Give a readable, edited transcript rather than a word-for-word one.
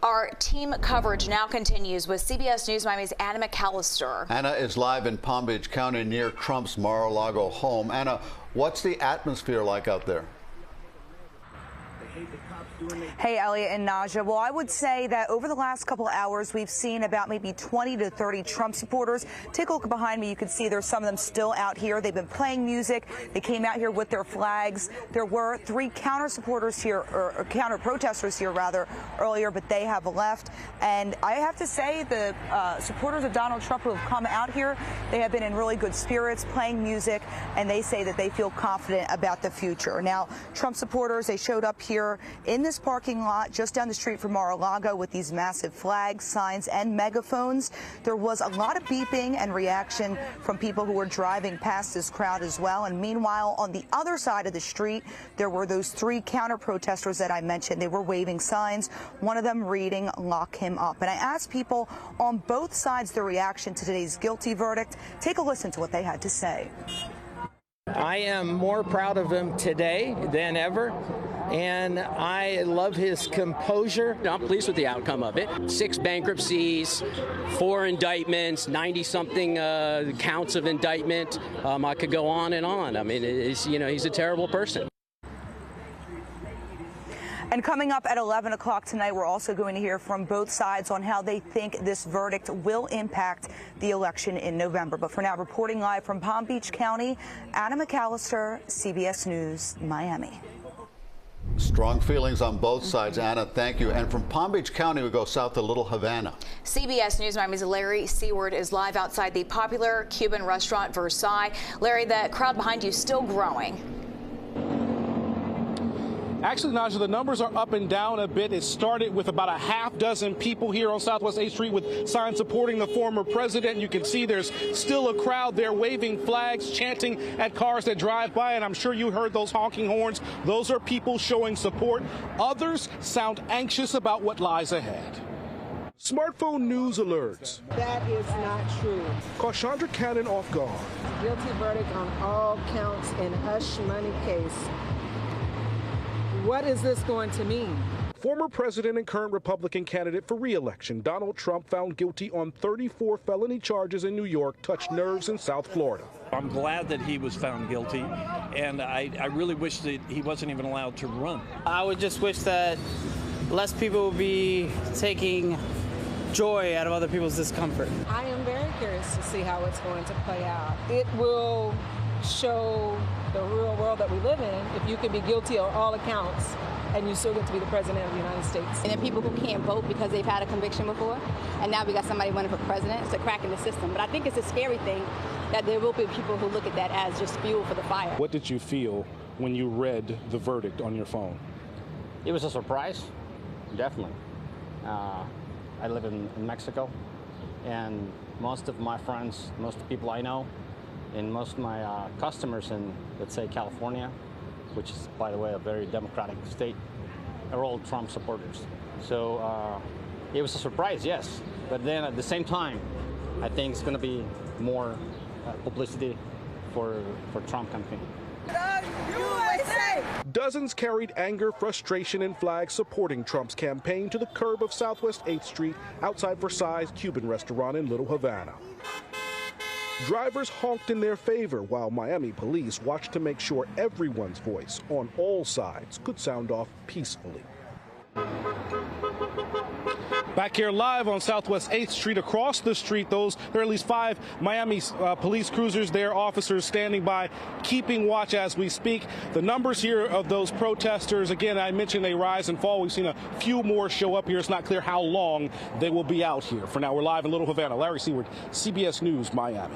Our team coverage now continues with CBS News Miami's Anna McAllister. Anna is live in Palm Beach County near Trump's Mar-a-Lago home. Anna, what's the atmosphere like out there? Hey, Elliot and Naja. Well, I would say that over the last couple hours, we've seen about maybe 20 to 30 Trump supporters. Take a look behind me. You can see there's some of them still out here. They've been playing music. They came out here with their flags. There were 3 counter supporters here, or counter protesters here, rather, earlier, but they have left. And I have to say the supporters of Donald Trump who have come out here, they have been in really good spirits, playing music, and they say that they feel confident about the future. Now, Trump supporters, they showed up here in this parking lot just down the street from Mar-a-Lago with these massive flags, signs, and megaphones. There was a lot of beeping and reaction from people who were driving past this crowd as well. And meanwhile, on the other side of the street, there were those 3 counter protesters that I mentioned. They were waving signs, one of them reading "Lock him up." And I asked people on both sides their reaction to today's guilty verdict. Take a listen to what they had to say. I am more proud of him today than ever, and I love his composure. I'm pleased with the outcome of it. 6 bankruptcies, 4 indictments, 90-something counts of indictment. I could go on and on. I mean, he's a terrible person. And coming up at 11 o'clock tonight, we're also going to hear from both sides on how they think this verdict will impact the election in November. But for now, reporting live from Palm Beach County, Anna McAllister, CBS News, Miami. Strong feelings on both sides, Anna. Thank you. And from Palm Beach County, we go south to Little Havana. CBS News Miami's Larry Seward is live outside the popular Cuban restaurant Versailles. Larry, the crowd behind you still growing. Actually, Naja, the numbers are up and down a bit. It started with about a half dozen people here on Southwest 8th Street with signs supporting the former president. You can see there's still a crowd there waving flags, chanting at cars that drive by, and I'm sure you heard those honking horns. Those are people showing support. Others sound anxious about what lies ahead. Smartphone news alerts. That is not true. Caught Chandra Cannon off guard. Guilty verdict on all counts in hush money case. What is this going to mean? Former president and current Republican candidate for re-election Donald Trump found guilty on 34 felony charges in New York touched nerves in South Florida. I'm glad that he was found guilty, and I really wish that he wasn't even allowed to run. I would just wish that less people would be taking joy out of other people's discomfort. I am very curious to see how it's going to play out. It will show the real world that we live in if you can be guilty on all accounts and you still get to be the president of the United States. And then people who can't vote because they've had a conviction before, and now we got somebody running for president. It's a crack in the system. But I think it's a scary thing that there will be people who look at that as just fuel for the fire. What did you feel when you read the verdict on your phone? It was a surprise, definitely. I live in Mexico, and most of my friends, most of the people I know, and most of my customers in, let's say, California, which is, by the way, a very democratic state, are all Trump supporters. So it was a surprise, yes. But then at the same time, I think it's going to be more publicity for Trump campaign. USA! Dozens carried anger, frustration, and flags supporting Trump's campaign to the curb of Southwest 8th Street outside Versailles' Cuban restaurant in Little Havana. Drivers honked in their favor while Miami police watched to make sure everyone's voice on all sides could sound off peacefully. Back here live on Southwest 8th Street, across the street, there are at least 5 Miami police cruisers there, officers standing by, keeping watch as we speak. The numbers here of those protesters, again, I mentioned they rise and fall. We've seen a few more show up here. It's not clear how long they will be out here. For now, we're live in Little Havana. Larry Seward, CBS News, Miami.